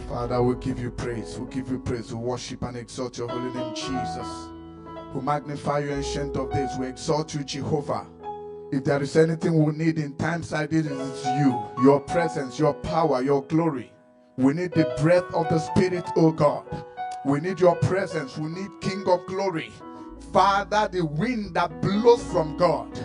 Father, we give you praise. We give you praise. We worship and exalt your holy name, Jesus. We magnify you, Ancient of Days. We exalt you, Jehovah. If there is anything we need in times like this, it is you, your presence, your power, your glory. We need the breath of the Spirit, oh God. We need your presence. We need King of glory. Father, the wind that blows from God.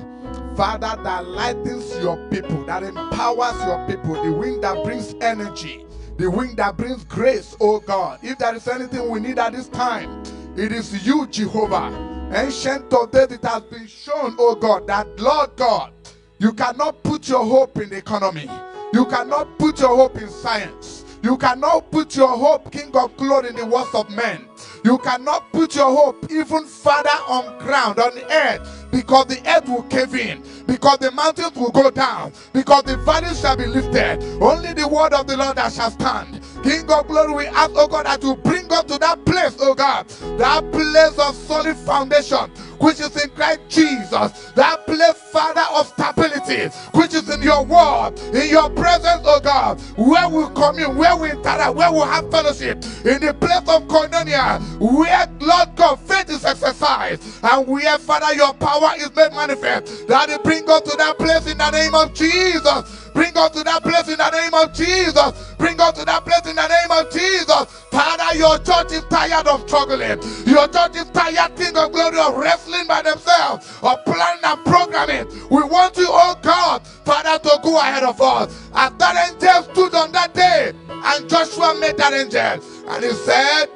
Father, that lightens your people, that empowers your people. The wind that brings energy. The wind that brings grace, oh God. If there is anything we need at this time, it is you, Jehovah. Ancient of Days, it has been shown, oh God, that Lord God, you cannot put your hope in the economy. You cannot put your hope in science. You cannot put your hope, King of glory, in the works of men. You cannot put your hope even further on ground, on earth, because the earth will cave in, because the mountains will go down, because the valleys shall be lifted. Only the word of the Lord that shall stand. King of glory, we ask, oh God, that you bring us to that place, oh God, that place of solid foundation, which is in Christ Jesus, that place, Father, of stability, which is in your word, in your presence, oh God, where we commune, where we interact, where we have fellowship, in the place of koinonia, where, Lord God, faith is exercised, and where, Father, your power is made manifest. That it bring us to that place in the name of Jesus. Bring us to that place in the name of Jesus. Bring us to that place in the name of Jesus. Father, your church is tired of struggling. Your church is tired, King of glory, of wrestling by themselves, of planning and programming. We want you, oh God, Father, to go ahead of us. As that angel stood on that day, and Joshua met that angel, and he said,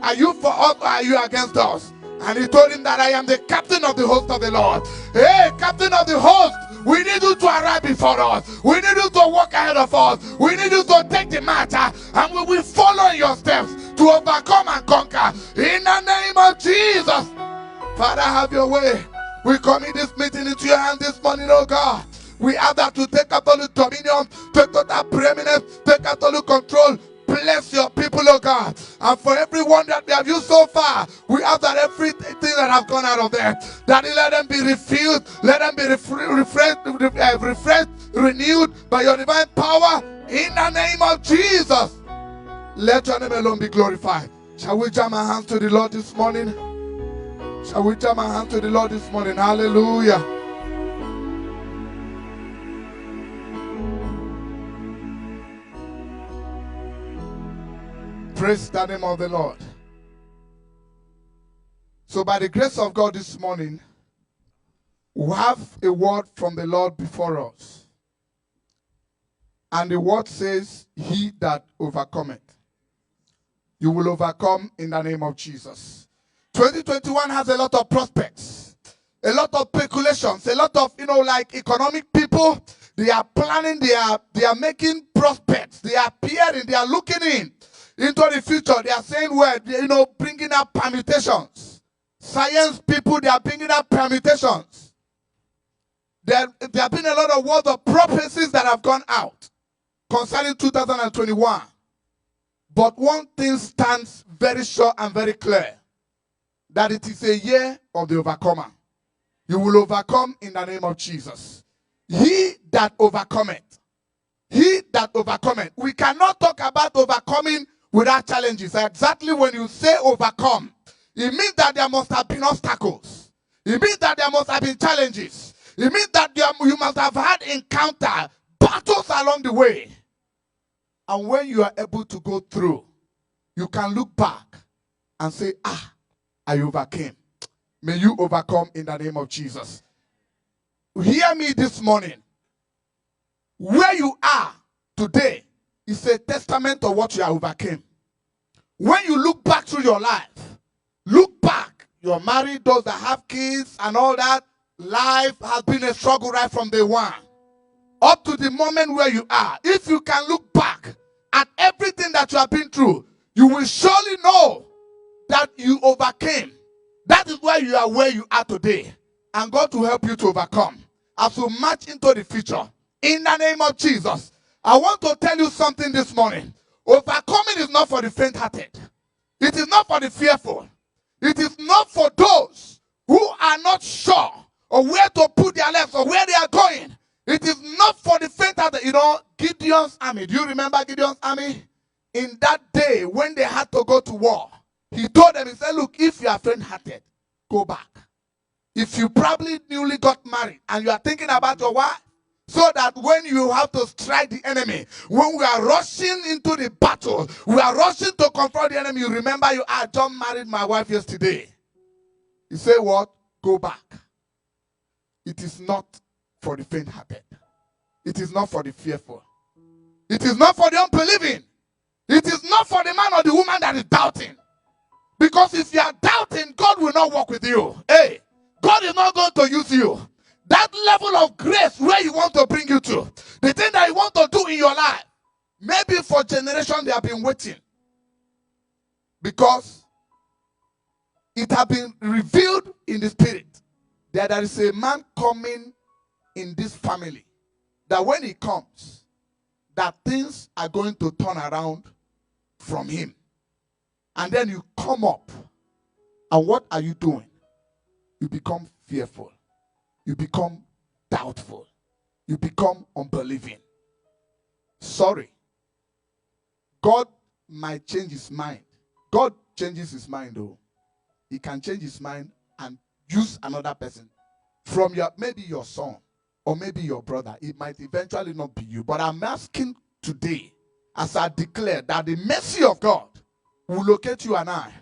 are you for us or are you against us? And he told him that I am the captain of the host of the Lord. Hey, captain of the host, we need you to arrive before us. We need you to walk ahead of us. We need you to take the matter, and we will follow in your steps to overcome and conquer. In the name of Jesus. Father, have your way. We commit this meeting into your hands this morning, oh God. We ask that to take absolute dominion, take total preeminence, take absolute control. Bless your people, oh God. And for everyone that we have used so far, we ask that everything that has gone out of them, that you let them be refilled, let them be refreshed, renewed by your divine power in the name of Jesus. Let your name alone be glorified. Shall we jam our hands to the Lord this morning? Shall we jam our hands to the Lord this morning? Hallelujah. Praise the name of the Lord. So by the grace of God this morning, we have a word from the Lord before us. And the word says, he that overcometh. You will overcome in the name of Jesus. 2021 has a lot of prospects, a lot of speculations, a lot of, like economic people. They are planning, they are making prospects. They are peering, they are looking into the future. They are saying, well, bringing up permutations. Science people, they are bringing up permutations. There have been a lot of words of prophecies that have gone out concerning 2021. But one thing stands very sure and very clear, that it is a year of the overcomer. You will overcome in the name of Jesus. He that overcometh. He that overcometh. We cannot talk about overcoming without challenges. Exactly when you say overcome, it means that there must have been obstacles. It means that there must have been challenges. It means that you must have had encounter, battles along the way. And when you are able to go through, you can look back and say, I overcame. May you overcome in the name of Jesus. Hear me this morning. Where you are today is a testament of what you have overcame. When you look back through your life, look back. You're married, those that have kids and all that. Life has been a struggle right from day one, up to the moment where you are. If you can look back at everything that you have been through, you will surely know that you overcame. That is why you are where you are today. And God will help you to overcome as you march into the future. In the name of Jesus, I want to tell you something this morning. Overcoming is not for the faint-hearted. It is not for the fearful. It is not for those who are not sure of where to put their lives or where they are going. It is not for the faint-hearted. Gideon's army. Do you remember Gideon's army? in that day when they had to go to war, he told them, he said, look, if you are faint-hearted, go back. If you probably newly got married and you are thinking about your wife, so that when you have to strike the enemy, when we are rushing into the battle, we are rushing to confront the enemy, you remember you are, John married my wife yesterday. He said what? Go back. It is not for the faint-hearted. It is not for the fearful. It is not for the unbelieving. It is not for the man or the woman that is doubting. Because if you are doubting, God will not work with you. Hey, God is not going to use you. That level of grace where He wants to bring you to, the thing that He wants to do in your life, maybe for generations they have been waiting. Because it has been revealed in the spirit that there is a man coming in this family, that when he comes, that things are going to turn around from him. And then you come up, and what are you doing? You become fearful. You become doubtful. You become unbelieving. Sorry. God might change his mind. God changes his mind though. He can change his mind and use another person. From maybe your son or maybe your brother. It might eventually not be you. But I'm asking today, as I declare, that the mercy of God will locate you and I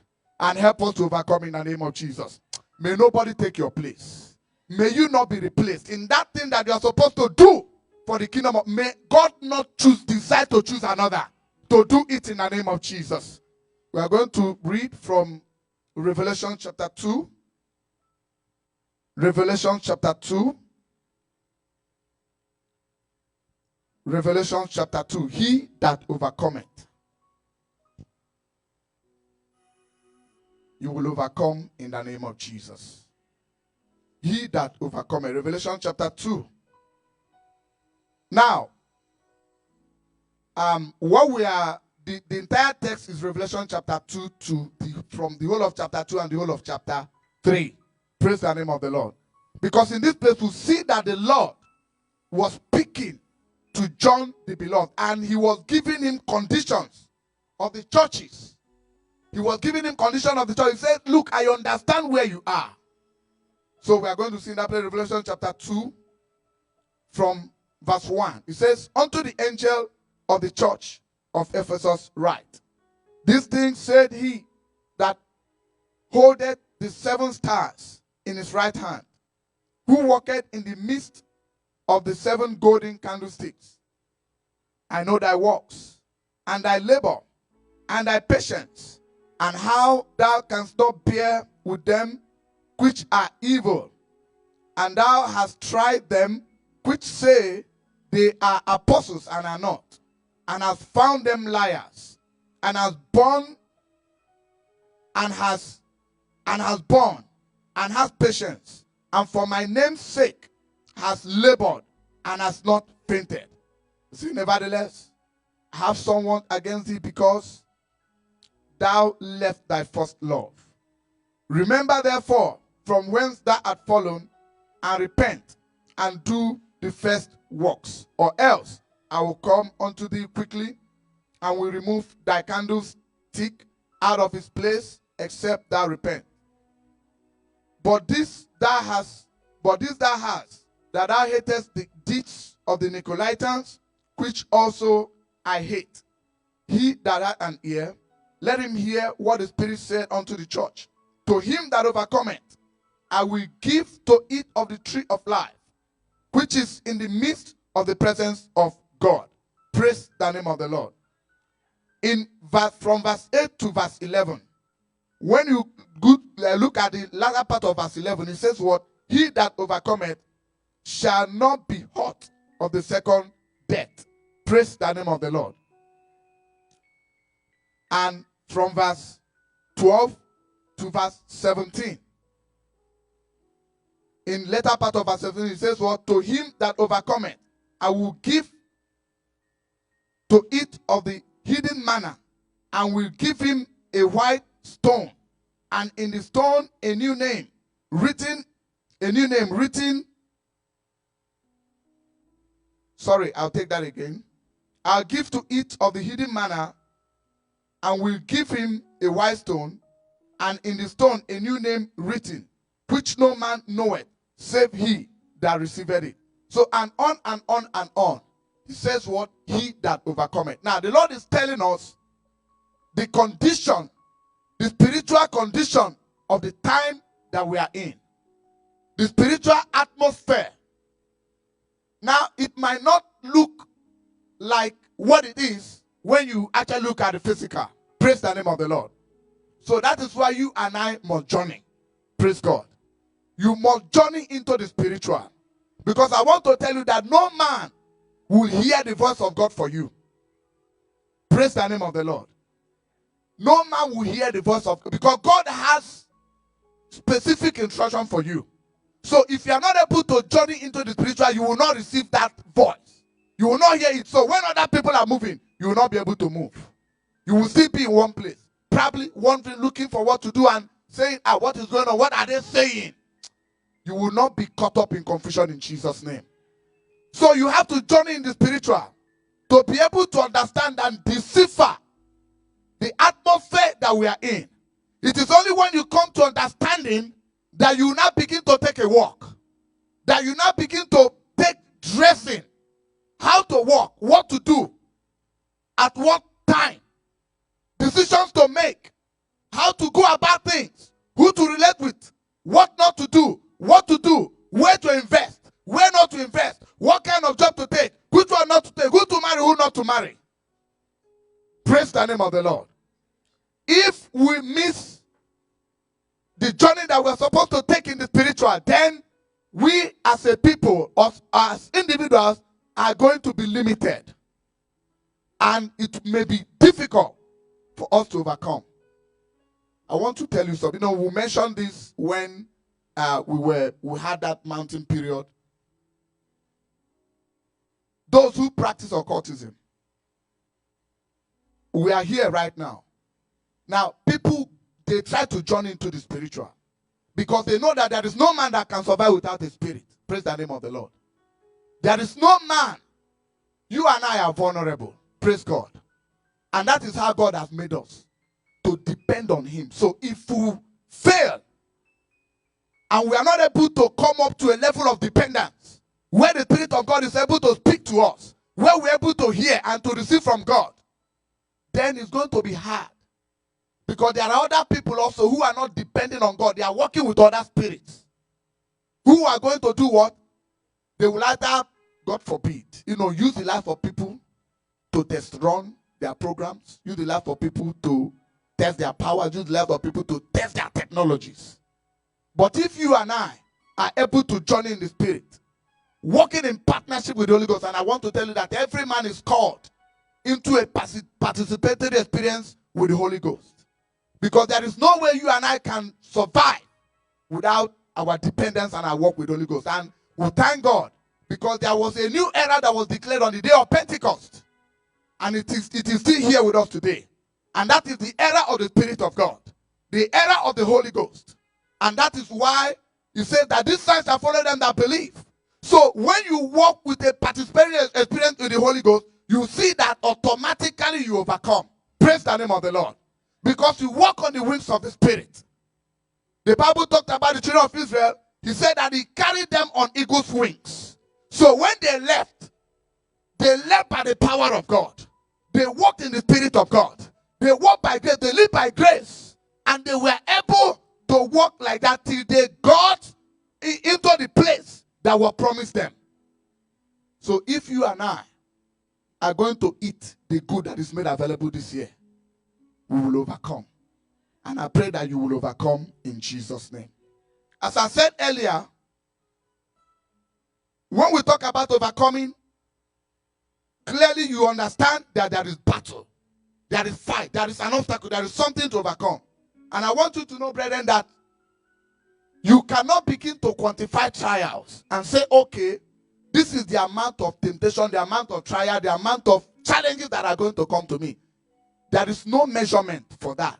and help us to overcome in the name of Jesus. May nobody take your place. May you not be replaced in that thing that you are supposed to do for the kingdom of. May God not decide to choose another to do it in the name of Jesus. We are going to read from Revelation chapter 2. Revelation chapter 2. Revelation chapter 2. He that overcometh. You will overcome in the name of Jesus. He that overcometh. Revelation chapter 2. Now, what we are, the entire text is Revelation chapter 2 from the whole of chapter 2 and the whole of chapter 3. Praise the name of the Lord. Because in this place we see that the Lord was speaking to John the Beloved, and he was giving him conditions of the churches. He was giving him conditions of the church. He said, look, I understand where you are. So we are going to see in that place, Revelation chapter 2 from verse 1. It says, unto the angel of the church of Ephesus write, this thing said he that holdeth the 7 stars in his right hand, who walketh in the midst of the 7 golden candlesticks. I know thy works, and thy labor, and thy patience, and how thou canst not bear with them which are evil. And thou hast tried them which say they are apostles and are not, and hast found them liars, and hast borne, and has borne, and has patience, and for my name's sake has labored, and has not fainted. See, nevertheless, I have someone against thee, because thou left thy first love. Remember therefore from whence thou art fallen, and repent, and do the first works, or else I will come unto thee quickly, and will remove thy candlestick out of his place, except thou repent. But this thou hast, that thou hatest the deeds of the Nicolaitans, which also I hate. He that hath an ear, let him hear what the Spirit said unto the church. To him that overcometh, I will give to eat of the tree of life, which is in the midst of the presence of God. Praise the name of the Lord. From verse 8 to verse 11, when you look at the latter part of verse 11, it says what? He that overcometh shall not be hurt of the second death. Praise the name of the Lord. And from verse 12 to verse 17, in later part of verse 17, it says what? To him that overcometh, I will give to eat of the hidden manna, and will give him a white stone, and in the stone a new name written. Sorry, I'll take that again. I'll give to eat of the hidden manna and will give him a white stone, and in the stone a new name written, which no man knoweth, save he that received it. So, and on and on and on. He says what? He that overcometh. Now, the Lord is telling us the condition, the spiritual condition of the time that we are in. The spiritual atmosphere. Now, it might not look like what it is when you actually look at the physical. Praise the name of the Lord. So that is why you and I must journey. Praise God. You must journey into the spiritual. Because I want to tell you that no man will hear the voice of God for you. Praise the name of the Lord. No man will hear the voice of God, because God has specific instruction for you. So if you are not able to journey into the spiritual, you will not receive that voice. You will not hear it. So when other people are moving, you will not be able to move. You will still be in one place, probably wondering, looking for what to do and saying, what is going on? What are they saying? You will not be caught up in confusion in Jesus' name. So you have to journey in the spiritual to be able to understand and decipher the atmosphere that we are in. It is only when you come to understanding that you now begin to take a walk. That you now begin to take dressing. How to walk, what to do, at what time, decisions to make, how to go about things, who to relate with, what not to do, where to invest, where not to invest, what kind of job to take, which one not to take, who to marry, who not to marry. Praise the name of the Lord. If we miss the journey that we're supposed to take in the spiritual, then we as a people, as individuals, are going to be limited. And it may be difficult for us to overcome. I want to tell you something. We mentioned this when we had that mountain period. Those who practice occultism, we are here right now. Now, people, they try to journey into the spiritual because they know that there is no man that can survive without a spirit. Praise the name of the Lord. There is no man. You and I are vulnerable. Praise God. And that is how God has made us, to depend on him. So if we fail and we are not able to come up to a level of dependence where the Spirit of God is able to speak to us, where we're able to hear and to receive from God, then it's going to be hard. Because there are other people also who are not depending on God. They are working with other spirits who are going to do what? They will either, God forbid, use the life of people to test run their programs, use the life of people to test their powers, use the life of people to test their technologies. But if you and I are able to journey in the Spirit, working in partnership with the Holy Ghost, and I want to tell you that every man is called into a participatory experience with the Holy Ghost. Because there is no way you and I can survive without our dependence and our work with the Holy Ghost. And we thank God because there was a new era that was declared on the day of Pentecost. And it is still here with us today. And that is the era of the Spirit of God. The era of the Holy Ghost. And that is why he says that these signs shall follow them that believe. So when you walk with a participatory experience with the Holy Ghost, you see that automatically you overcome. Praise the name of the Lord. Because you walk on the wings of the Spirit. The Bible talked about the children of Israel. He said that he carried them on eagle's wings. So when they left by the power of God. They walked in the Spirit of God. They walked by grace. They lived by grace. And they were able to walk like that till they got into the place that was promised them. So if you and I are going to eat the good that is made available this year, we will overcome. And I pray that you will overcome in Jesus' name. As I said earlier, when we talk about overcoming, clearly you understand that there is battle. There is fight. There is an obstacle. There is something to overcome. And I want you to know, brethren, that you cannot begin to quantify trials and say, okay, this is the amount of temptation, the amount of trial, the amount of challenges that are going to come to me. There is no measurement for that.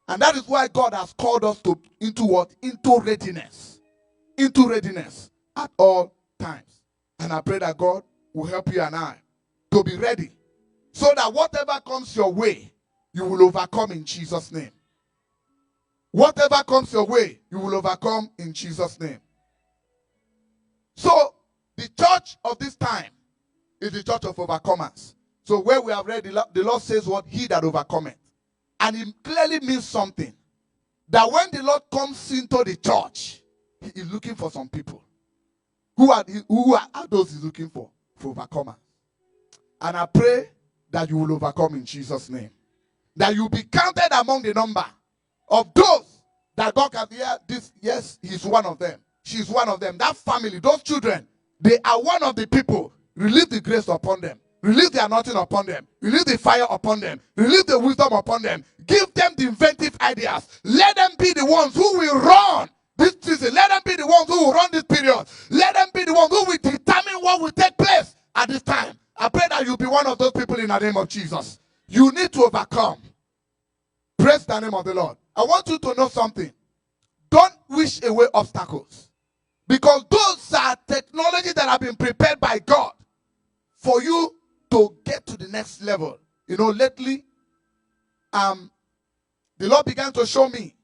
And that is why God has called us into what? Into readiness. Into readiness at all times. And I pray that God will help you and I to be ready. So that whatever comes your way, you will overcome in Jesus' name. Whatever comes your way, you will overcome in Jesus' name. So, the church of this time is the church of overcomers. So, where we have read, the Lord says what? He that overcometh. And it clearly means something. That when the Lord comes into the church, he is looking for some people. Who are those he's looking for? For overcomers. And I pray that you will overcome in Jesus' name. That you will be counted among the number of those that God can hear this. Yes, he's one of them. She's one of them. That family, those children, they are one of the people. Release the grace upon them. Release the anointing upon them. Release the fire upon them. Release the wisdom upon them. Give them the inventive ideas. Let them be the ones who will run this season. Let them be the ones who will run this period. Let them be the ones who will determine what will take place at this time. I pray that you'll be one of those people in the name of Jesus. You need to overcome. Praise the name of the Lord. I want you to know something. Don't wish away obstacles. Because those are technology that have been prepared by God for you to get to the next level. You know, lately, the Lord began to show me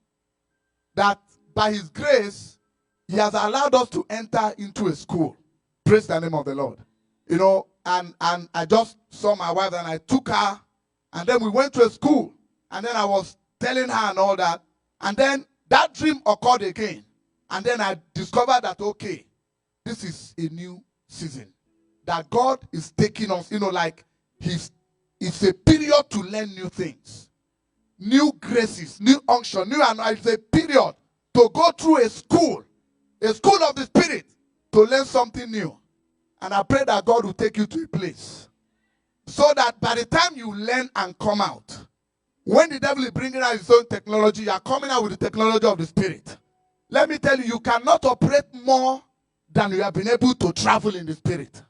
that by his grace, he has allowed us to enter into a school. Praise the name of the Lord. You know, and I just saw my wife and I took her, and then we went to a school, and then I was telling her and all that, and then that dream occurred again, and then I discovered that, okay, this is a new season, that God is taking us, you know, like it's a period to learn new things, new graces, new unction, new anointing. It's a period to go through a school of the Spirit, to learn something new. And I pray that God will take you to a place so that by the time you learn and come out, when the devil is bringing out his own technology, you are coming out with the technology of the Spirit. Let me tell you, you cannot operate more than you have been able to travel in the Spirit.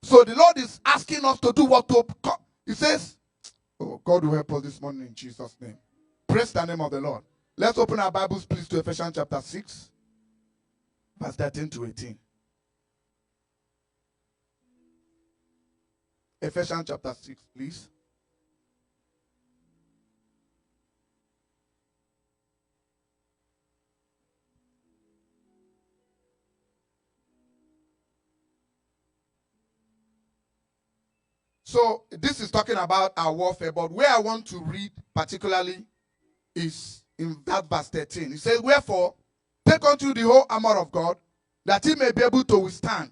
So the Lord is asking us to do what? He says, oh, God will help us this morning in Jesus' name. Praise the name of the Lord. Let's open our Bibles, please, to Ephesians chapter 6, verse 13 to 18. Ephesians chapter 6, please. So this is talking about our warfare, but where I want to read particularly is in that verse 13. It says, wherefore, take unto you the whole armor of God, that ye may be able to withstand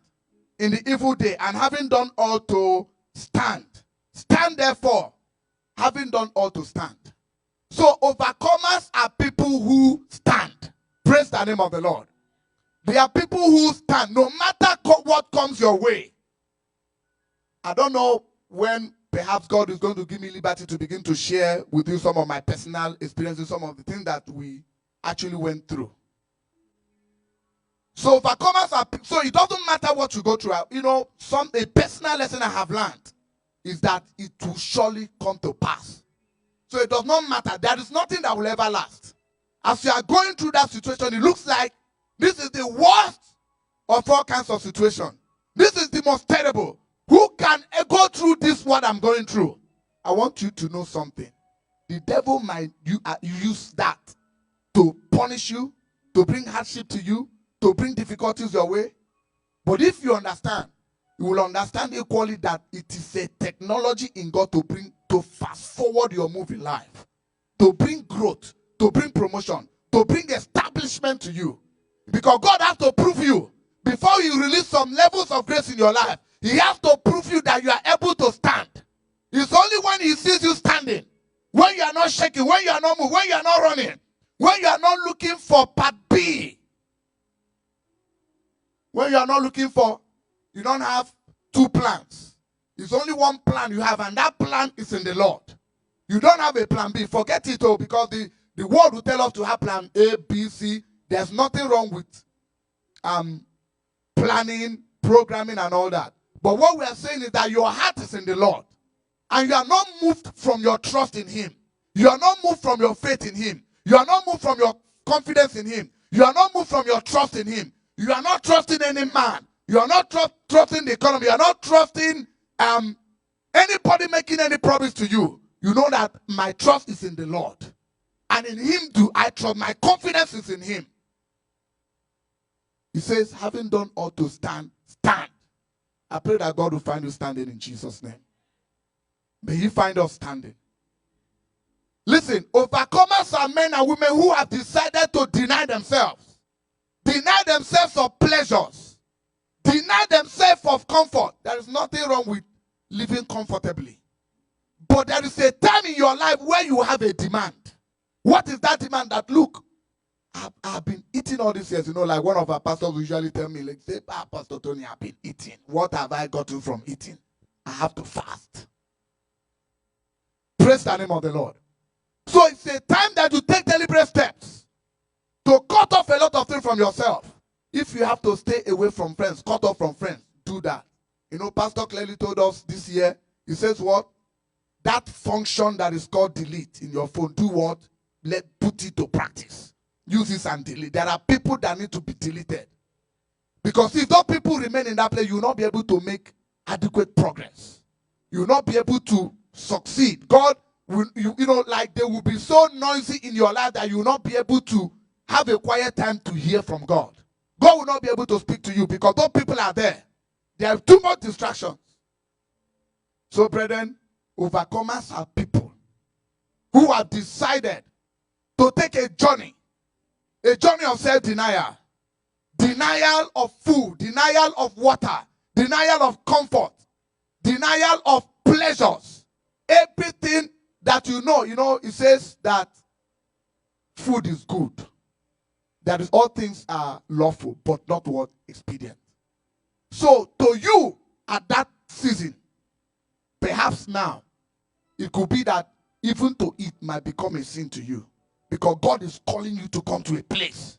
in the evil day, and having done all to stand. Stand therefore, having done all to stand. So overcomers are people who stand. Praise the name of the Lord. They are people who stand no matter what comes your way. I don't know when perhaps God is going to give me liberty to begin to share with you some of my personal experiences, some of the things that we actually went through. So overcomers are, so it doesn't matter what you go through. You know, a personal lesson I have learned is that it will surely come to pass. So it does not matter. There is nothing that will ever last. As you are going through that situation, it looks like this is the worst of all kinds of situations. This is the most terrible. Who can go through this, what I'm going through? I want you to know something. The devil might use that to punish you, to bring hardship to you, to bring difficulties your way. But if you understand, you will understand equally that it is a technology in God to fast forward your move in life, to bring growth, to bring promotion, to bring establishment to you. Because God has to prove you. Before you release some levels of grace in your life, he has to prove you that you are able to stand. It's only when he sees you standing, when you are not shaking, when you are not moving, when you are not running, when you are not looking for part B, when you are not looking for, you don't have two plans. It's only one plan you have, and that plan is in the Lord. You don't have a plan B. Forget it all, because the world will tell us to have plan A, B, C. There's nothing wrong with planning, programming, and all that. But what we are saying is that your heart is in the Lord. And you are not moved from your trust in him. You are not moved from your faith in him. You are not moved from your confidence in him. You are not moved from your trust in him. You are not trusting any man. You are not trusting the economy. You are not trusting anybody making any promise to you. You know that my trust is in the Lord. And in him do I trust. My confidence is in him. He says, having done all to stand, stand. I pray that God will find you standing in Jesus' name. May he find us standing. Listen, overcomers are men and women who have decided to deny themselves. Deny themselves of pleasures. Deny themselves of comfort. There is nothing wrong with living comfortably. But there is a time in your life where you have a demand. What is that demand? That, look, I've been eating all these years. You know, like one of our pastors usually tell me, like, say, Pastor Tony, I've been eating. What have I gotten from eating? I have to fast. Praise the name of the Lord. So it's a time that you take deliberate steps to cut off a lot of things from yourself. If you have to stay away from friends, cut off from friends, do that. You know, Pastor clearly told us this year, he says what? That function that is called delete in your phone, do what? Put it to practice. Use this and delete. There are people that need to be deleted. Because if those people remain in that place, you will not be able to make adequate progress. You will not be able to succeed. God will, you know, like they will be so noisy in your life that you will not be able to have a quiet time to hear from God. God will not be able to speak to you because those people are there. There are too much distractions. So, brethren, overcomers are people who have decided to take a journey of self-denial, denial of food, denial of water, denial of comfort, denial of pleasures. Everything that you know, it says that food is good. That is, all things are lawful, but not what expedient. So to you at that season, perhaps now, it could be that even to eat might become a sin to you. Because God is calling you to come to a place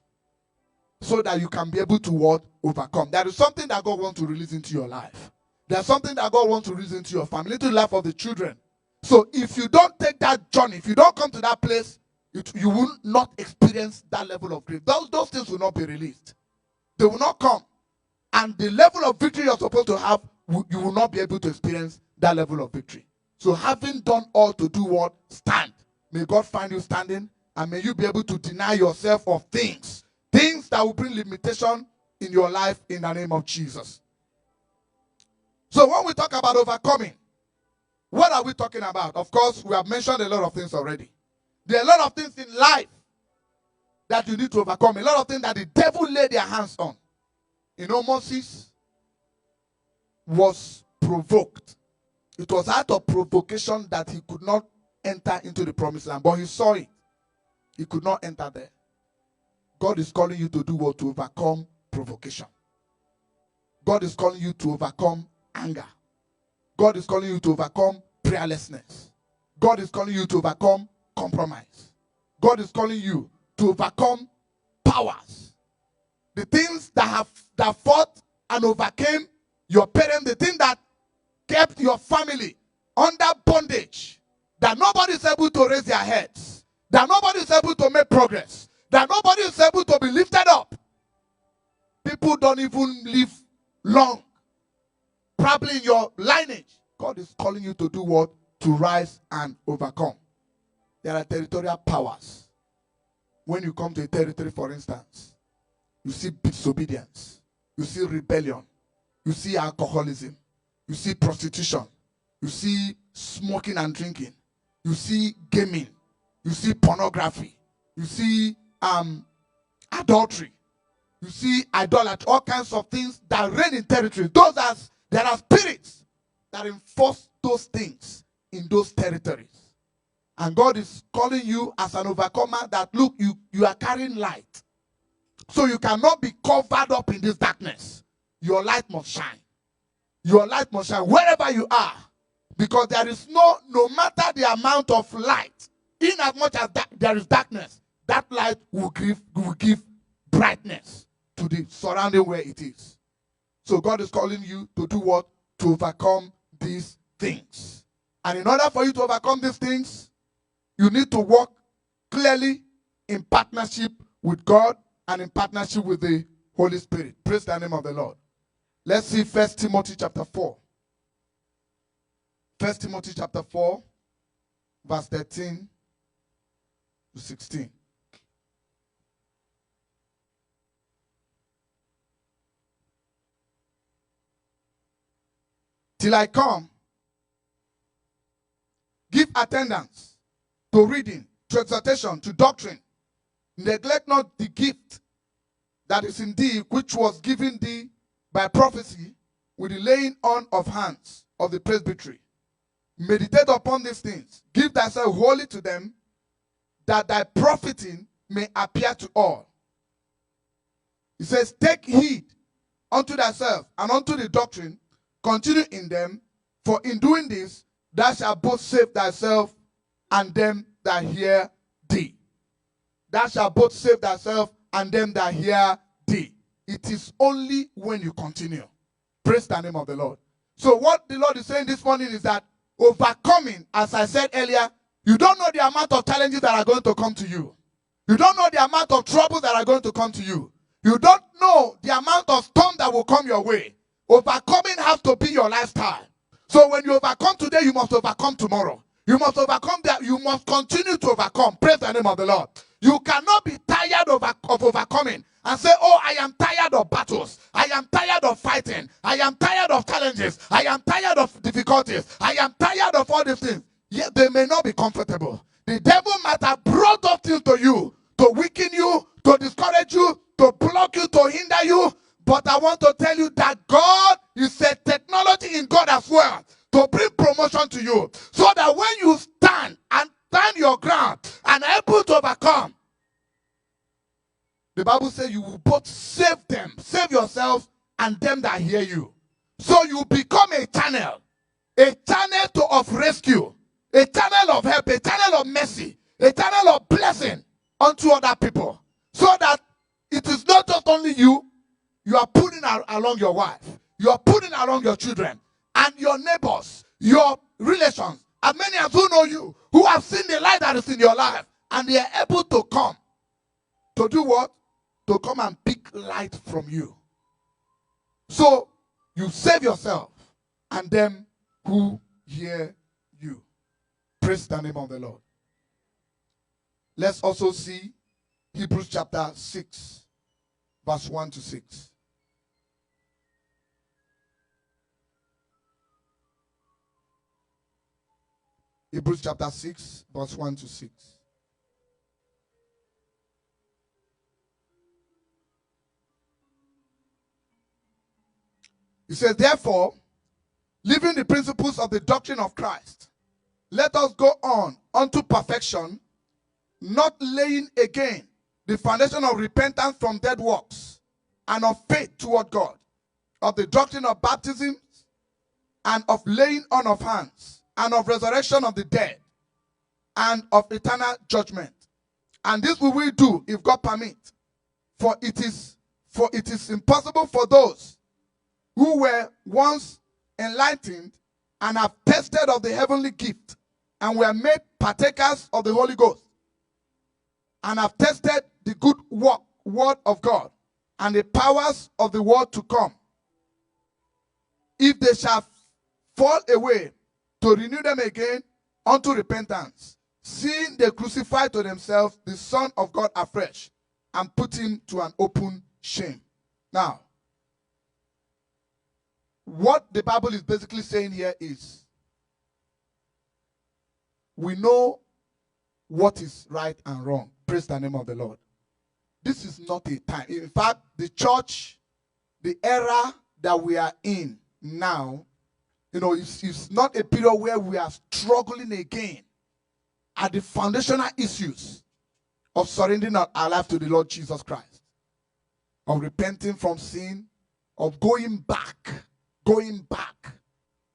so that you can be able to what? Overcome. There is something that God wants to release into your life. There's something that God wants to release into your family, into the life of the children. So if you don't take that journey, if you don't come to that place, you will not experience that level of grief. Those things will not be released. They will not come. And the level of victory you're supposed to have, you will not be able to experience that level of victory. So having done all to do what? Stand. May God find you standing. And may you be able to deny yourself of things that will bring limitation in your life in the name of Jesus. So when we talk about overcoming, what are we talking about? Of course, we have mentioned a lot of things already. There are a lot of things in life that you need to overcome. A lot of things that the devil laid their hands on. You know, Moses was provoked. It was out of provocation that he could not enter into the promised land. But he saw it. He could not enter there. God is calling you to do what? To overcome provocation. God is calling you to overcome anger. God is calling you to overcome prayerlessness. God is calling you to overcome compromise. God is calling you to overcome powers. The things that fought and overcame your parents, the thing that kept your family under bondage, that nobody is able to raise their heads, that nobody is able to make progress, that nobody is able to be lifted up. People don't even live long. Probably in your lineage, God is calling you to do what? To rise and overcome. There are territorial powers. When you come to a territory, for instance, you see disobedience, you see rebellion, you see alcoholism, you see prostitution, you see smoking and drinking, you see gaming, you see pornography, you see adultery, you see idolatry, all kinds of things that reign in territories. There are spirits that enforce those things in those territories. And God is calling you as an overcomer that, look, you are carrying light. So you cannot be covered up in this darkness. Your light must shine. Your light must shine wherever you are. Because there is no matter the amount of light, in as much as there is darkness, that light will give brightness to the surrounding where it is. So God is calling you to do what? To overcome these things. And in order for you to overcome these things, you need to walk clearly in partnership with God and in partnership with the Holy Spirit. Praise the name of the Lord. Let's see 1 Timothy chapter 4. 1 Timothy chapter 4. verse 13 to 16. Till I come, give attendance to reading, to exhortation, to doctrine. Neglect not the gift that is in thee, which was given thee by prophecy with the laying on of hands of the presbytery. Meditate upon these things. Give thyself wholly to them, that thy profiting may appear to all. He says, take heed unto thyself and unto the doctrine. Continue in them, for in doing this, thou shalt both save thyself and them that hear thee. Thou shalt both save thyself and them that hear thee. It is only when you continue. Praise the name of the Lord. So what the Lord is saying this morning is that overcoming, as I said earlier, you don't know the amount of challenges that are going to come to you. You don't know the amount of troubles that are going to come to you. You don't know the amount of storm that will come your way. Overcoming has to be your lifestyle. So when you overcome today, you must overcome tomorrow. You must overcome that. You must continue to overcome. Praise the name of the Lord. You cannot be tired of overcoming and say, oh, I am tired of battles. I am tired of fighting. I am tired of challenges. I am tired of difficulties. I am tired of all these things. Yet they may not be comfortable. The devil might have brought up things to you to weaken you, to discourage you, to block you, to hinder you. But I want to tell you that God is a technology in God as well to bring promotion to you. So that when you stand and stand your ground and are able to overcome, the Bible says you will both save them, save yourself and them that hear you. So you become a channel of rescue, a channel of help, a channel of mercy, a channel of blessing unto other people. So that it is not just only you. You are putting along your wife. You are putting along your children and your neighbors, your relations, as many as who know you, who have seen the light that is in your life, and they are able to come to do what? To come and pick light from you. So you save yourself and them who hear you. Praise the name of the Lord. Let's also see Hebrews chapter 6, verse 1 to 6. Hebrews chapter 6, verse 1 to 6. It says, therefore, leaving the principles of the doctrine of Christ, let us go on unto perfection, not laying again the foundation of repentance from dead works and of faith toward God, of the doctrine of baptism and of laying on of hands, and of resurrection of the dead, and of eternal judgment. And this we will do if God permit. For it is impossible for those who were once enlightened and have tasted of the heavenly gift and were made partakers of the Holy Ghost and have tasted the good word of God and the powers of the world to come, if they shall fall away, to renew them again unto repentance, seeing they crucify to themselves the Son of God afresh and put him to an open shame. Now, what the Bible is basically saying here is, we know what is right and wrong. Praise the name of the Lord. This is not a time. In fact, the church, the era that we are in now, it's not a period where we are struggling again at the foundational issues of surrendering our life to the Lord Jesus Christ, of repenting from sin, of going back.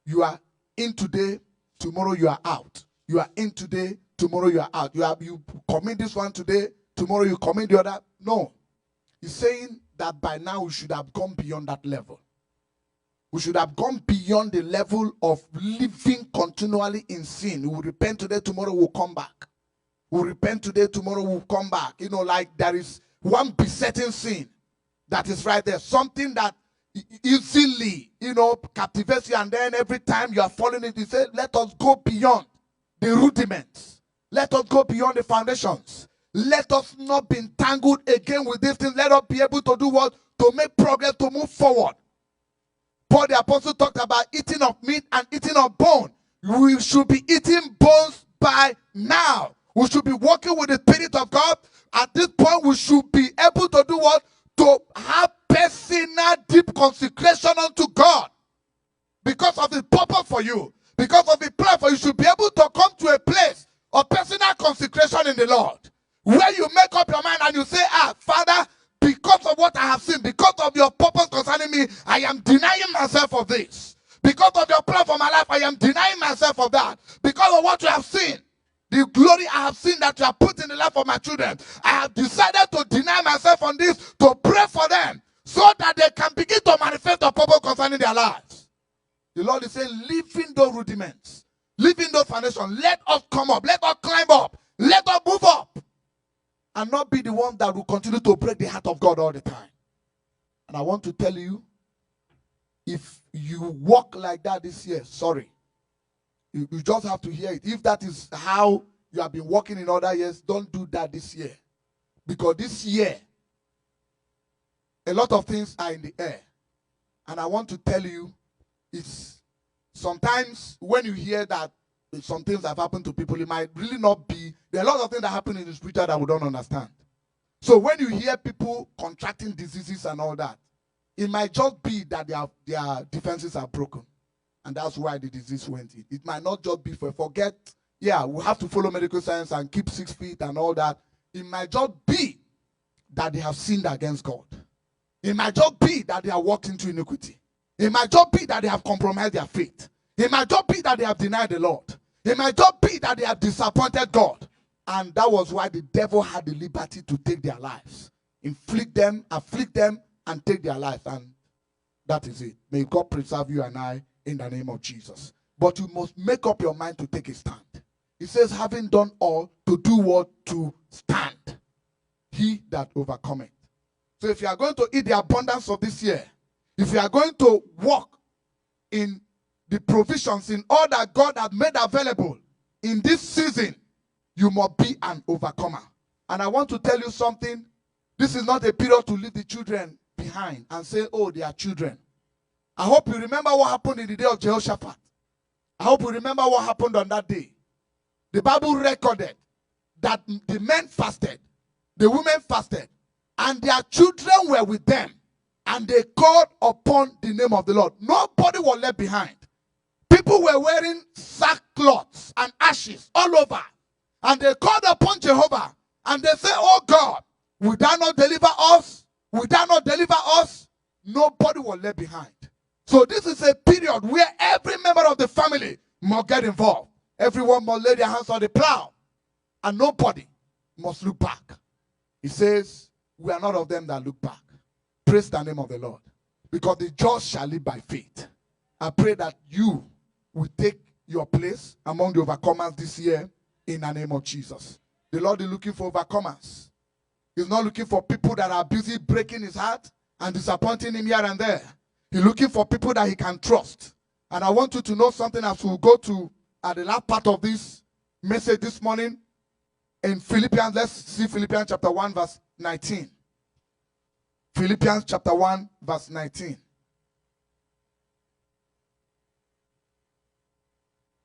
You are in today, tomorrow you are out. You are in today, tomorrow you are out. You commit this one today, tomorrow you commit the other. No. He's saying that by now we should have gone beyond that level. We should have gone beyond the level of living continually in sin. We will repent today, tomorrow we'll come back. We'll repent today, tomorrow we'll come back. Like there is one besetting sin that is right there. Something that easily, captivates you, and then every time you are falling into it, you say, let us go beyond the rudiments. Let us go beyond the foundations. Let us not be entangled again with these things. Let us be able to do what? To make progress, to move forward. Paul the Apostle talked about eating of meat and eating of bone. We should be eating bones by now. We should be walking with the Spirit of God. At this point, we should be able to do what? To have personal deep consecration unto God. Because of His purpose for you. Because of His plan for you. You should be able to come to a place of personal consecration in the Lord. Where you make up your mind and you say, Father, because of what I have seen, because of your purpose concerning me, I am denying myself of this. Because of your plan for my life, I am denying myself of that. Because of what you have seen, the glory I have seen that you have put in the life of my children, I have decided to deny myself on this, to pray for them, so that they can begin to manifest the purpose concerning their lives. The Lord is saying, leaving those rudiments, leaving those foundations, let us come up, let us climb up, let us move up, and not be the one that will continue to break the heart of God all the time. And I want to tell you, if you walk like that this year, sorry, you just have to hear it. If that is how you have been walking in other years, don't do that this year. Because this year, a lot of things are in the air. And I want to tell you, it's sometimes when you hear that some things have happened to people, it might really not be. There are a lot of things that happen in the spiritual that we don't understand. So when you hear people contracting diseases and all that, it might just be that their defenses are broken. And that's why the disease went in. It might not just be forget, we have to follow medical science and keep 6 feet and all that. It might just be that they have sinned against God. It might just be that they have walked into iniquity. It might just be that they have compromised their faith. It might just be that they have denied the Lord. It might just be that they have disappointed God. And that was why the devil had the liberty to take their lives. Inflict them, afflict them, and take their lives. And that is it. May God preserve you and I in the name of Jesus. But you must make up your mind to take a stand. It says, having done all, to do what? To stand. He that overcometh. So if you are going to eat the abundance of this year, if you are going to walk in the provisions, in all that God has made available in this season, you must be an overcomer. And I want to tell you something. This is not a period to leave the children behind and say, oh, they are children. I hope you remember what happened in the day of Jehoshaphat. I hope you remember what happened on that day. The Bible recorded that the men fasted, the women fasted, and their children were with them. And they called upon the name of the Lord. Nobody was left behind. People were wearing sackcloths and ashes all over. And they called upon Jehovah. And they said, oh God, will thou not deliver us? Will thou not deliver us? Nobody was left behind. So this is a period where every member of the family must get involved. Everyone must lay their hands on the plow. And nobody must look back. He says, we are not of them that look back. Praise the name of the Lord. Because the just shall live by faith. I pray that you will take your place among the overcomers this year in the name of Jesus. The Lord is looking for overcomers. He's not looking for people that are busy breaking his heart and disappointing him here and there. He's looking for people that he can trust. And I want you to know something as we go to the last part of this message this morning. In Philippians, let's see Philippians chapter 1 verse 19. Philippians chapter 1 verse 19.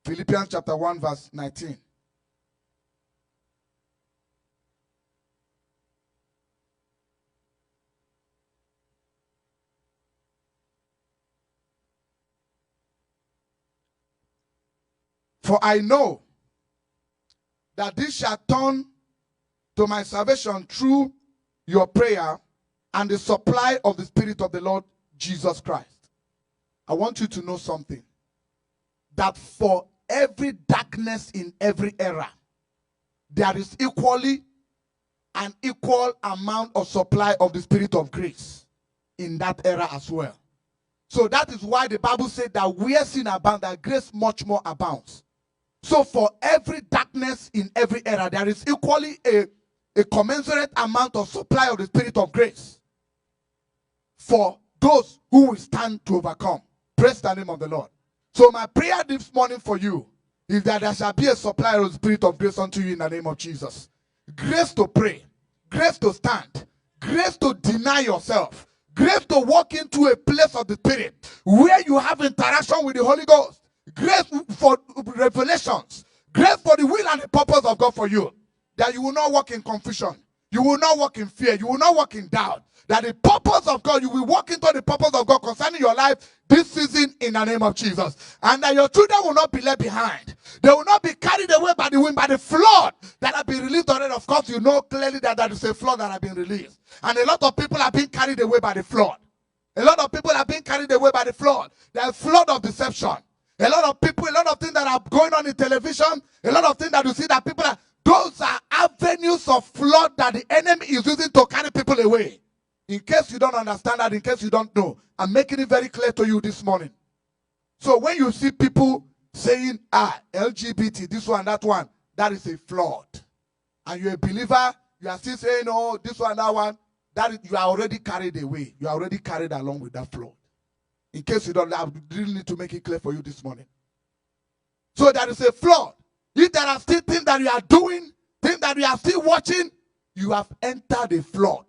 Philippians chapter 1 verse 19. For I know that this shall turn to my salvation through your prayer and the supply of the Spirit of the Lord Jesus Christ. I want you to know something. That for every darkness in every era, there is equally an equal amount of supply of the Spirit of grace in that era as well. So that is why the Bible said that where sin abounds, that grace much more abounds. So for every darkness in every era, there is equally a commensurate amount of supply of the Spirit of grace for those who will stand to overcome. Praise the name of the Lord. So my prayer this morning for you If there shall be a supply of the Spirit of grace unto you in the name of Jesus. Grace to pray, grace to stand, grace to deny yourself, grace to walk into a place of the Spirit where you have interaction with the Holy Ghost, grace for revelations, grace for the will and the purpose of God for you, that you will not walk in confusion, you will not walk in fear, you will not walk in doubt, that the purpose of God, you will walk into the purpose of God concerning your life this season in the name of Jesus. And that your children will not be left behind. They will not be carried away by the wind, by the flood that have been released already. Of course, you know clearly that there is a flood that has been released. And a lot of people are being carried away by the flood. A lot of people are being carried away by the flood. There's a flood of deception. A lot of people, a lot of things that are going on in television, a lot of things that you see that people are, those are avenues of flood that the enemy is using to carry people away. In case you don't understand that, in case you don't know, I'm making it very clear to you this morning. So when you see people saying, LGBT, this one, that one, that is a flood. And you're a believer, you are still saying, oh, this one, that one, you are already carried away. You are already carried along with that flood. In case you don't, I really need to make it clear for you this morning. So there is a flood. If there are still things that you are doing, things that you are still watching, you have entered a flood.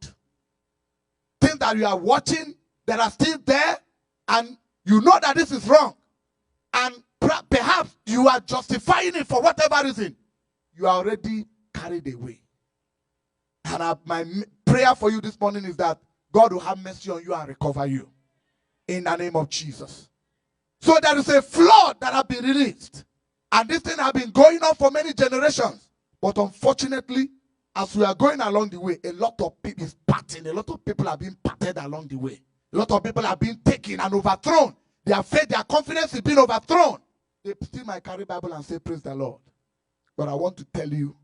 Things that you are watching that are still there, and you know that this is wrong, and perhaps you are justifying it for whatever reason, you are already carried away. And my prayer for you this morning is that God will have mercy on you and recover you in the name of Jesus. So there is a flood that has been released, and this thing has been going on for many generations. But unfortunately, as we are going along the way, a lot of people is parting. A lot of people are being parted along the way. A lot of people are being taken and overthrown. Their faith, their confidence is being overthrown. They still might carry Bible and say, praise the Lord. But I want to tell you,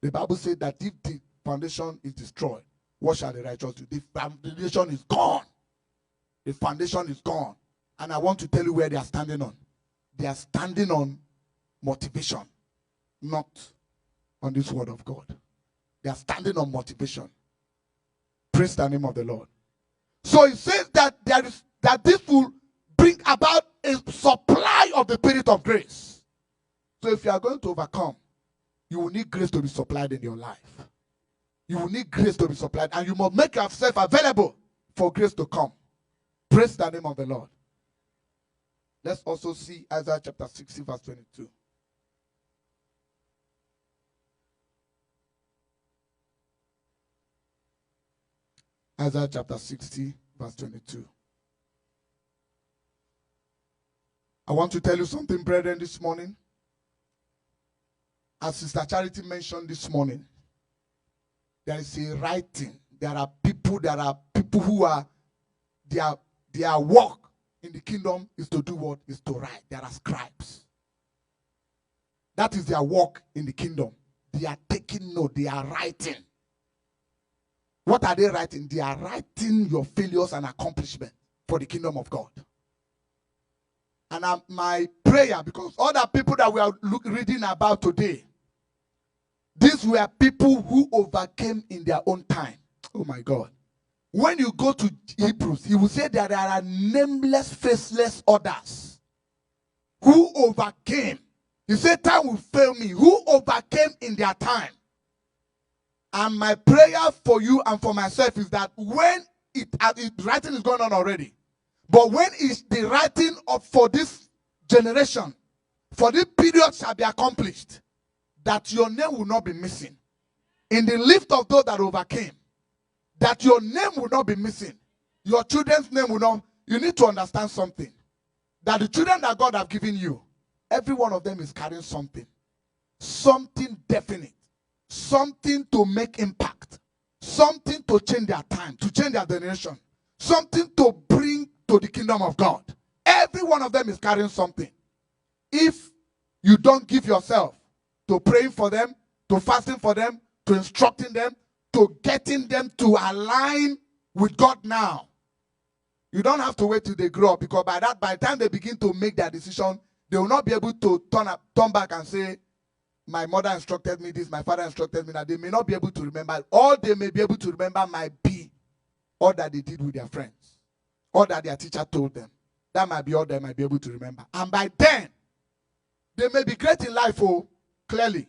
the Bible says that if the foundation is destroyed, what shall the righteous do? The foundation is gone. The foundation is gone. And I want to tell you where they are standing on. They are standing on motivation, not on this word of God. They are standing on motivation. Praise the name of the Lord. So it says that this will bring about a supply of the Spirit of grace. So if you are going to overcome, you will need grace to be supplied in your life. You will need grace to be supplied, and you must make yourself available for grace to come. Praise the name of the Lord. Let's also see Isaiah chapter 60 verse 22. Isaiah chapter 60, verse 22. I want to tell you something, brethren, this morning. As Sister Charity mentioned this morning, there is a writing. There are people who are, their work in the kingdom is to do what? Is to write. There are scribes. That is their work in the kingdom. They are taking note. They are writing. What are they writing? They are writing your failures and accomplishments for the kingdom of God. And my prayer, because all the people that we are reading about today, these were people who overcame in their own time. Oh my God. When you go to Hebrews, he will say that there are nameless, faceless others who overcame. He said, time will fail me. Who overcame in their time. And my prayer for you and for myself is that when writing is going on already, but when is the writing for this generation, for this period shall be accomplished, that your name will not be missing. In the list of those that overcame, that your name will not be missing. Your children's name will not. You need to understand something. That the children that God have given you, every one of them is carrying something. Something definite. Something to make impact. Something to change their time, to change their generation. Something to bring to the kingdom of God. Every one of them is carrying something. If you don't give yourself to praying for them, to fasting for them, to instructing them, to getting them to align with God now, you don't have to wait till they grow up, because by the time they begin to make their decision, they will not be able to turn back and say, my mother instructed me this, my father instructed me that. They may not be able to remember. All they may be able to remember might be all that they did with their friends, all that their teacher told them. That might be all they might be able to remember. And by then, They may be great in life, oh, clearly.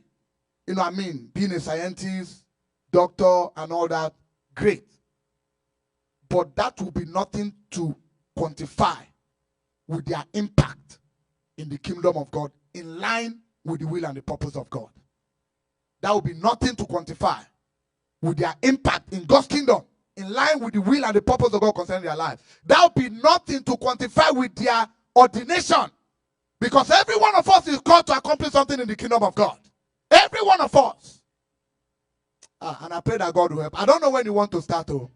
You know what I mean? Being a scientist, doctor, and all that, great. But that will be nothing to quantify with their impact in the kingdom of God, in line with the will and the purpose of God. That will be nothing to quantify with their impact in God's kingdom, in line with the will and the purpose of God concerning their life. That will be nothing to quantify with their ordination. Because every one of us is called to accomplish something in the kingdom of God. Every one of us. And I pray that God will help. I don't know when you want to start, oh.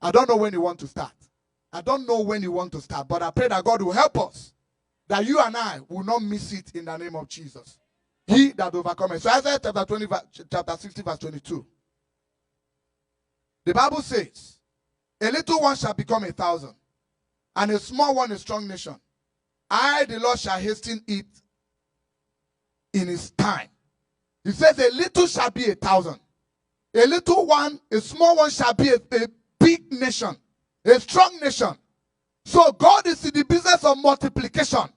I don't know when you want to start. I don't know when you want to start. But I pray that God will help us. That you and I will not miss it in the name of Jesus. He that overcometh. So Isaiah chapter 60 verse 22. The Bible says, a little one shall become 1,000, and a small one a strong nation. I, the Lord, shall hasten it in his time. He says, a little shall be 1,000. A little one, a small one shall be a big nation, a strong nation. So God is in the business of multiplication,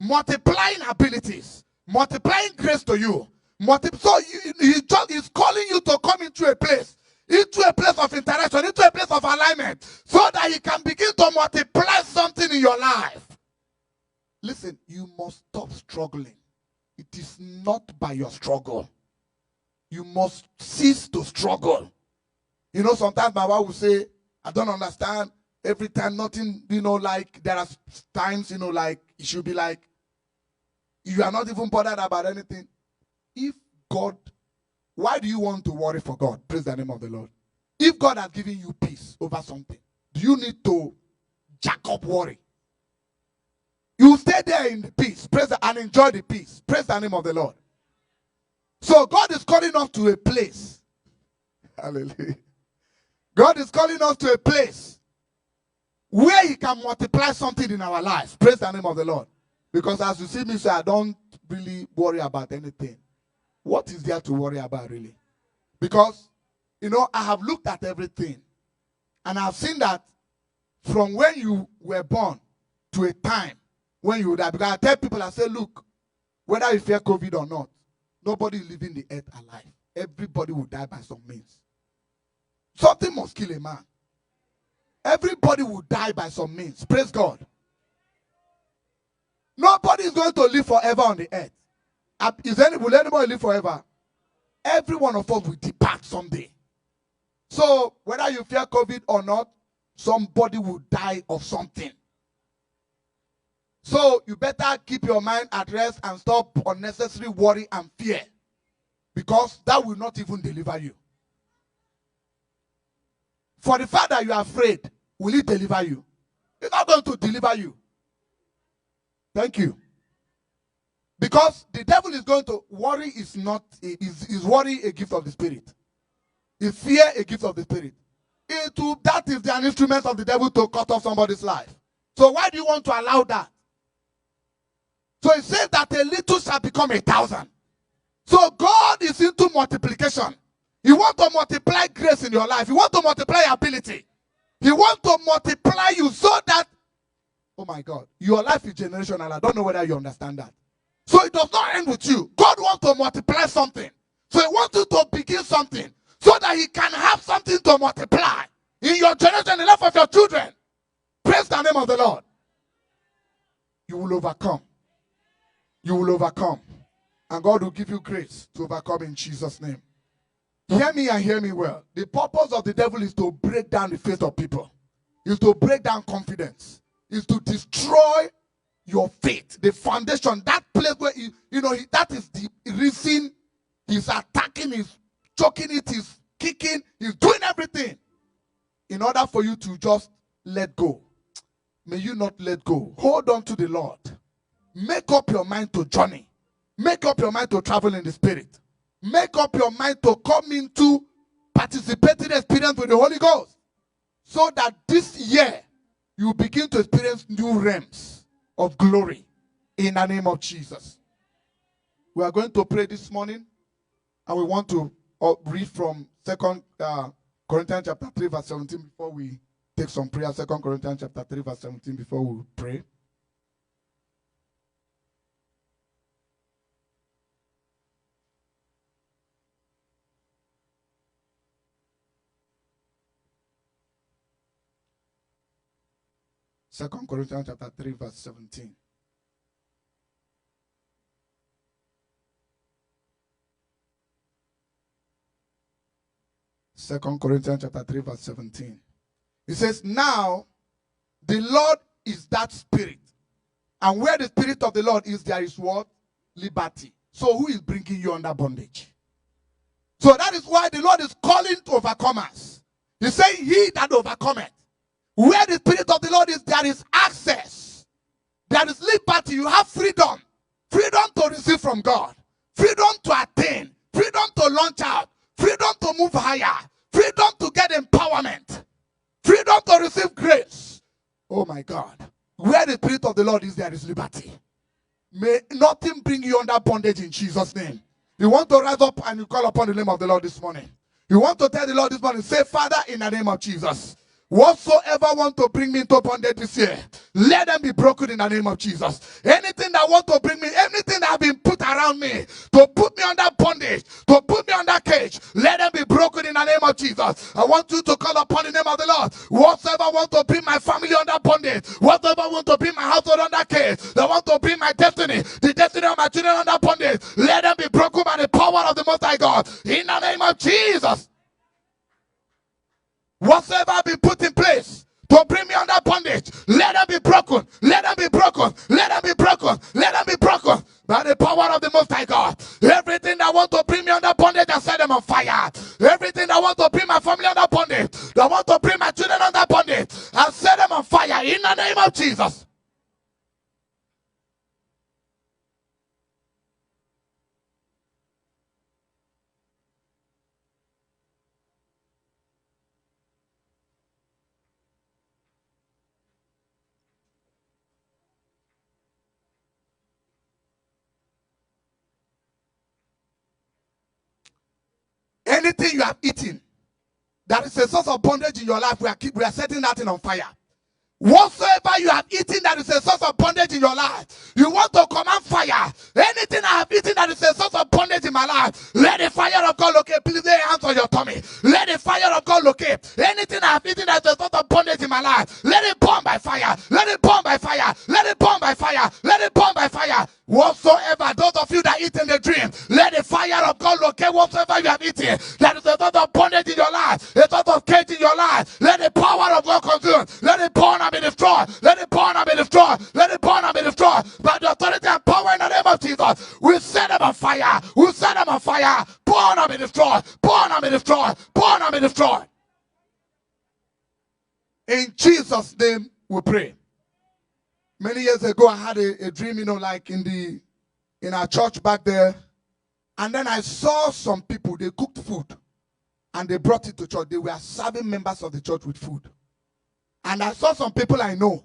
multiplying abilities, multiplying grace to you. So he's calling you to come into a place of interaction, into a place of alignment, so that he can begin to multiply something in your life. Listen, you must stop struggling. It is not by your struggle. You must cease to struggle. You know, sometimes my wife will say, I don't understand. Every time nothing, like there are times, like it should be like, you are not even bothered about anything. If God, why do you want to worry for God? Praise the name of the Lord. If God has given you peace over something, do you need to jack up worry? You stay there in the peace, and enjoy the peace. Praise the name of the Lord. So God is calling us to a place. Hallelujah. God is calling us to a place where he can multiply something in our lives. Praise the name of the Lord. Because as you see me say, I don't really worry about anything. What is there to worry about really? Because, I have looked at everything. And I've seen that from when you were born to a time when you die. Because I tell people, I say, look, whether you fear COVID or not, nobody is leaving the earth alive. Everybody will die by some means. Something must kill a man. Everybody will die by some means. Praise God. Nobody is going to live forever on the earth. Will anybody live forever? Every one of us will depart someday. So, whether you fear COVID or not, somebody will die of something. So, you better keep your mind at rest and stop unnecessary worry and fear. Because that will not even deliver you. For the fact that you are afraid, will it deliver you? It's not going to deliver you. Thank you. Because the devil is going to worry is worry a gift of the spirit. Is fear a gift of the spirit? That is an instrument of the devil to cut off somebody's life. So why do you want to allow that? So it says that a little shall become 1,000. So God is into multiplication. He wants to multiply grace in your life. He wants to multiply ability. He wants to multiply you so that, oh my God, your life is generational. I don't know whether you understand that. So it does not end with you. God wants to multiply something. So he wants you to begin something so that he can have something to multiply in your generation, in the life of your children. Praise the name of the Lord. You will overcome. You will overcome. And God will give you grace to overcome in Jesus' name. Hear me and hear me well. The purpose of the devil is to break down the faith of people. Is to break down confidence. Is to destroy your faith. The foundation, that place where, that is the reason he's attacking, he's choking it, he's kicking, he's doing everything in order for you to just let go. May you not let go. Hold on to the Lord. Make up your mind to journey. Make up your mind to travel in the spirit. Make up your mind to come into participating experience with the Holy Ghost. So that this year, you begin to experience new realms of glory in the name of Jesus. We are going to pray this morning. And we want to read from 2 Corinthians chapter 3 verse 17 before we take some prayer. 2 Corinthians chapter 3 verse 17 before we pray. 2 Corinthians chapter 3, verse 17. Second Corinthians chapter 3, verse 17. It says, now the Lord is that Spirit. And where the Spirit of the Lord is, there is what? Liberty. So who is bringing you under bondage? So that is why the Lord is calling to overcomers. He's saying, he that overcometh. Where the Spirit of the Lord is, there is access. There is liberty. You have freedom. Freedom to receive from God. Freedom to attain. Freedom to launch out. Freedom to move higher. Freedom to get empowerment. Freedom to receive grace. Oh my God. Where the Spirit of the Lord is, there is liberty. May nothing bring you under bondage in Jesus' name. You want to rise up and you call upon the name of the Lord this morning. You want to tell the Lord this morning, say, Father, in the name of Jesus, whatsoever want to bring me into bondage this year, let them be broken in the name of Jesus. Anything that want to bring me, anything that have been put around me, to put me under bondage, to put me under cage, let them be broken in the name of Jesus. I want you to call upon the name of the Lord. Whatsoever want to bring my family under bondage, whatsoever want to bring my household under cage, that want to bring my destiny, the destiny of my children under bondage, let them be broken by the power of the Most High God. In the name of Jesus. Whatsoever be put in place to bring me under bondage, let them be broken, let them be broken, let them be broken, let them be broken by the power of the Most High God. Everything that want to bring me under bondage, I set them on fire. Everything that want to bring my family under bondage, that want to bring my children under bondage, I set them on fire in the name of Jesus. Anything you have eaten that is a source of bondage in your life, we are setting that thing on fire. Whatsoever you have eaten that is a source of bondage in your life, you want to command fire. Anything I have eaten that is a source of bondage in my life, let the fire of God locate. Please lay hands on your tummy. Let the fire of God locate. Anything I have eaten that is a source of bondage in my life, let it burn by fire. Let it burn by fire. Let it burn by fire. Let it burn by fire. Whatsoever, those of you that eat in the dream, let the fire of God locate whatsoever you have eaten that is a sort of bondage in your life, a sort of cage in your life. Let the power of God consume. Let it burn and be destroyed. Let it burn and be destroyed. Let it burn and be destroyed. By the authority and power in the name of Jesus, we set them on fire. We set them on fire. Burn and be destroyed. Burn and be destroyed. Burn and be destroyed. In Jesus' name we pray. Many years ago, I had a dream, like in our church back there. And then I saw some people, they cooked food. And they brought it to church. They were serving members of the church with food. And I saw some people I know.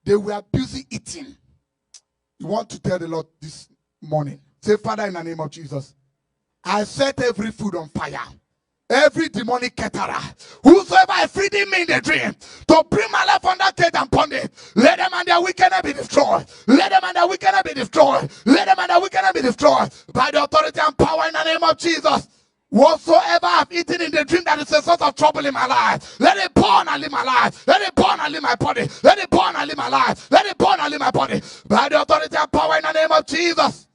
They were busy eating. You want to tell the Lord this morning. Say, Father, in the name of Jesus, I set every food on fire. Every demonic caterer, whosoever is feeding me in the dream to bring my life under cage and bondage, let them and their wickedness be destroyed. Let them and their wickedness be destroyed. Let them and their wickedness be destroyed by the authority and power in the name of Jesus. Whatsoever I've eaten in the dream that is a source of trouble in my life, let it burn and leave my life. Let it burn and leave my body. Let it burn and leave my life. Let it burn and leave my body by the authority and power in the name of Jesus.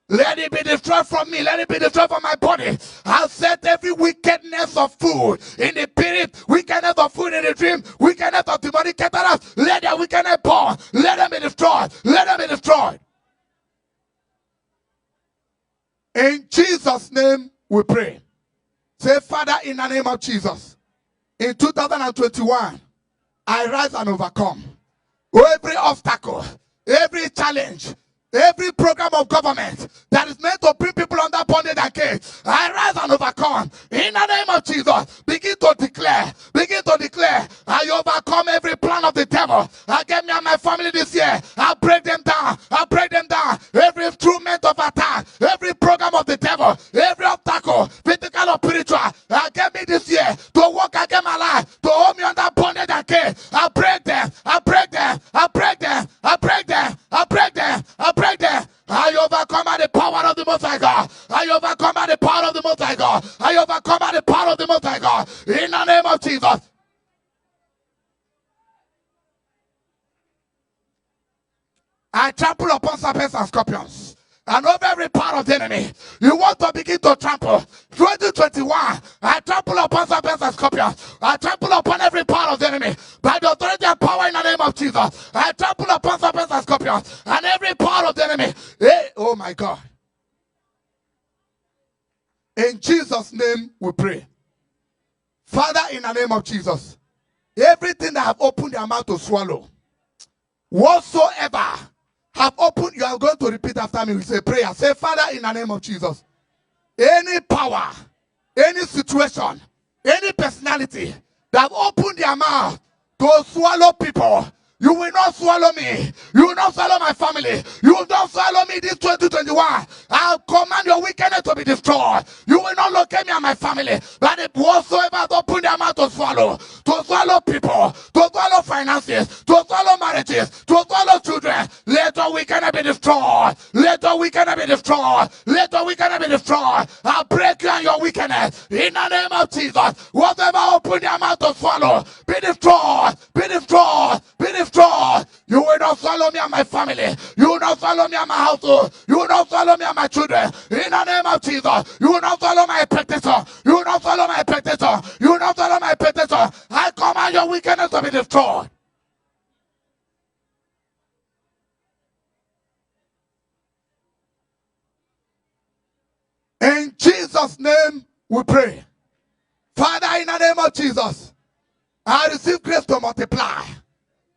Let it be destroyed from me. Let it be destroyed from my body. I'll set every wickedness of food in the spirit, wickedness of food in the dream, wickedness of demonic caterers. Let their wickedness burn. Let them be destroyed. Let them be destroyed. In Jesus' name we pray. Say, Father, in the name of Jesus, in 2021, I rise and overcome every obstacle, every challenge, every program of government that is meant to bring people under bondage and cage. I rise and overcome. In the name of Jesus, begin to declare. I overcome every plan of the devil. I get me and my family this year. I break them down. Every instrument of attack, every program of the devil, every obstacle, physical or spiritual, I get me this year to walk against my life, to hold me under bondage and cage. I break them. I overcome by the power of the Most High God. I overcome by the power of the Most High God. I overcome by the power of the Most High God. In the name of Jesus. I trample upon serpents and scorpions. And over every part of the enemy, you want to begin to trample. 2021, I trample upon serpents and scorpions. I trample upon every part of the enemy by the authority and power in the name of Jesus. I trample upon serpents and scorpions and every part of the enemy. Hey, oh my God. In Jesus' name we pray. Father, in the name of Jesus, everything that have opened their mouth to swallow, whatsoever have opened, you are going to repeat after me. We say prayer. Say, Father, in the name of Jesus, any power, any situation, any personality that have opened their mouth to swallow people, you will not swallow me. You will not swallow my family. You will not swallow me this 2021. I'll command your wickedness to be destroyed. You will not locate me and my family. But if whatsoever has opened their mouth to swallow people, to swallow finances, to swallow marriages, to swallow children, let your wickedness be destroyed. Let your wickedness be destroyed. Let your wickedness be destroyed. I'll break you and your wickedness in the name of Jesus. Whatever opened their mouth to swallow, be destroyed. Be destroyed. Be destroyed. You will not swallow me and my family. You will not swallow me and my household. You will not swallow me and my children. In the name of Jesus. You will not swallow my expectation. You will not swallow my expectation. You will not swallow my expectation. I command your wickedness to be destroyed. In Jesus' name we pray. Father, in the name of Jesus, I receive grace to multiply.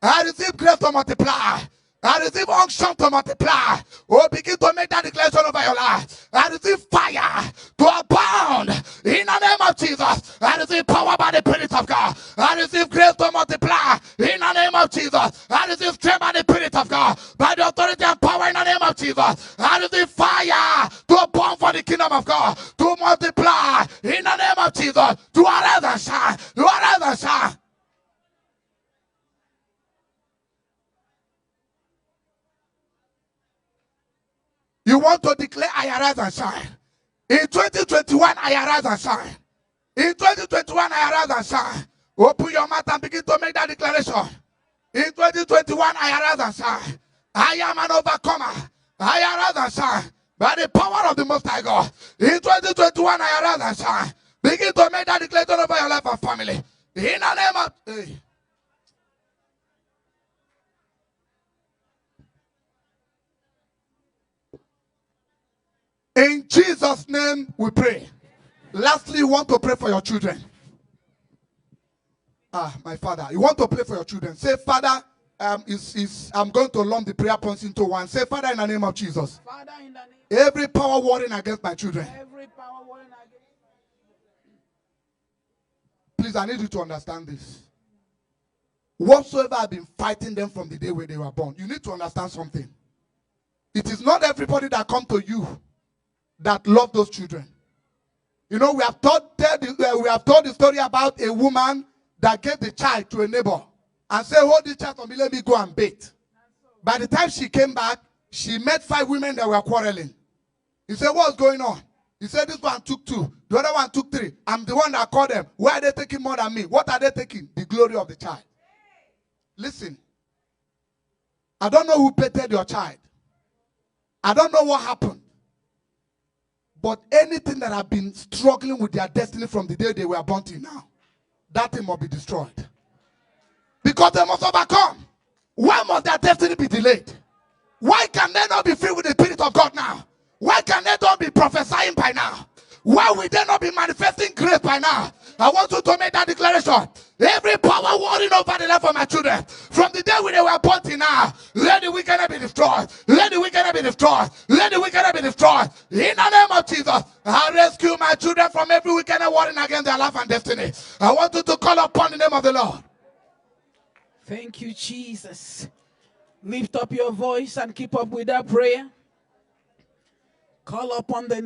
I receive grace to multiply. I receive unction to multiply. Oh, begin to make that declaration over your life. I receive fire to abound in the name of Jesus. I receive power by the Spirit of God. I receive grace to multiply in the name of Jesus. I receive strength by the Spirit of God. By the authority and power in the name of Jesus. I receive fire to burn for the kingdom of God. To multiply in the name of Jesus. To arise and shine. To arise and shine. You want to declare, I arise and shine. In 2021, I arise and shine. In 2021, I arise and shine. Open your mouth and begin to make that declaration. In 2021, I arise and shine. I am an overcomer. I arise and shine by the power of the Most High God. In 2021, I arise and shine. Begin to make that declaration over your life and family. In the name of... Hey. In Jesus' name we pray. Lastly, you want to pray for your children. My Father, you want to pray for your children. Say, Father, I'm going to lump the prayer points into one. Say, Father, in the name of Jesus. Father, in the name every power warring against my children. every power warring against. Please, I need you to understand this. Whatsoever I've been fighting them from the day where they were born, you need to understand something. It is not everybody that come to you that love those children. You know, we have told the story about a woman that gave the child to a neighbor and said, hold this child for me, let me go and bathe. By the time she came back, she met 5 women that were quarreling. He said, what's going on? He said, this one took 2, the other one took 3. I'm the one that called them. Why are they taking more than me? What are they taking? The glory of the child. Listen, I don't know who petted your child. I don't know what happened. But anything that have been struggling with their destiny from the day they were born till now, that thing must be destroyed. Because they must overcome. Why must their destiny be delayed? Why can they not be filled with the Spirit of God now? Why can they not be prophesying by now? Why will they not be manifesting grace by now? I want you to make that declaration. Every power warring over the life of my children, from the day when they were born till now, let the wickedness be destroyed. Let the wickedness be destroyed. Let the wickedness be destroyed. In the name of Jesus, I rescue my children from every wickedness warring against their life and destiny. I want you to call upon the name of the Lord. Thank you, Jesus. Lift up your voice and keep up with that prayer. Call upon the